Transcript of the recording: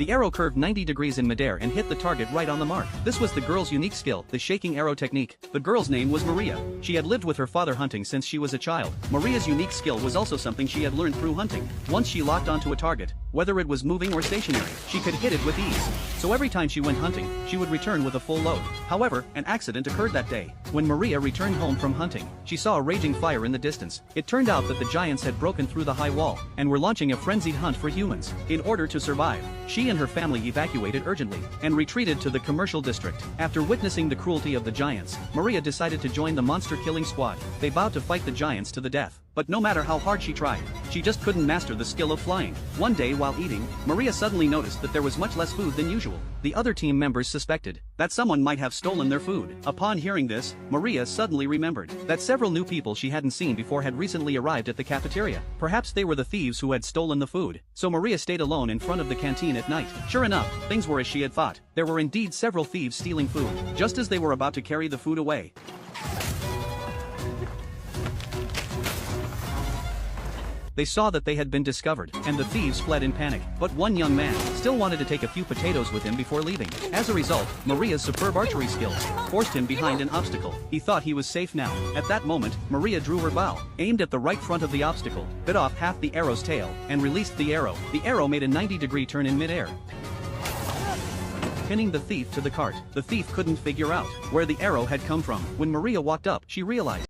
The arrow curved 90 degrees in midair and hit the target right on the mark. This was the girl's unique skill, the shaking arrow technique. The girl's name was Maria. She had lived with her father hunting since she was a child. Maria's unique skill was also something she had learned through hunting. Once she locked onto a target, whether it was moving or stationary, she could hit it with ease. So every time she went hunting, she would return with a full load. However, an accident occurred that day. When Maria returned home from hunting, she saw a raging fire in the distance. It turned out that the giants had broken through the high wall and were launching a frenzied hunt for humans. In order to survive, she and her family evacuated urgently and retreated to the commercial district. After witnessing the cruelty of the giants, Maria decided to join the monster-killing squad. They vowed to fight the giants to the death. But no matter how hard she tried, she just couldn't master the skill of flying. One day while eating, Maria suddenly noticed that there was much less food than usual. The other team members suspected that someone might have stolen their food. Upon hearing this, Maria suddenly remembered that several new people she hadn't seen before had recently arrived at the cafeteria. Perhaps they were the thieves who had stolen the food. So Maria stayed alone in front of the canteen at night. Sure enough, things were as she had thought. There were indeed several thieves stealing food, just as they were about to carry the food away. They saw that they had been discovered, and the thieves fled in panic. But one young man still wanted to take a few potatoes with him before leaving. As a result, Maria's superb archery skills forced him behind an obstacle. He thought he was safe now. At that moment, Maria drew her bow, aimed at the right front of the obstacle, bit off half the arrow's tail, and released the arrow. The arrow made a 90-degree turn in midair, pinning the thief to the cart. The thief couldn't figure out where the arrow had come from. When Maria walked up, she realized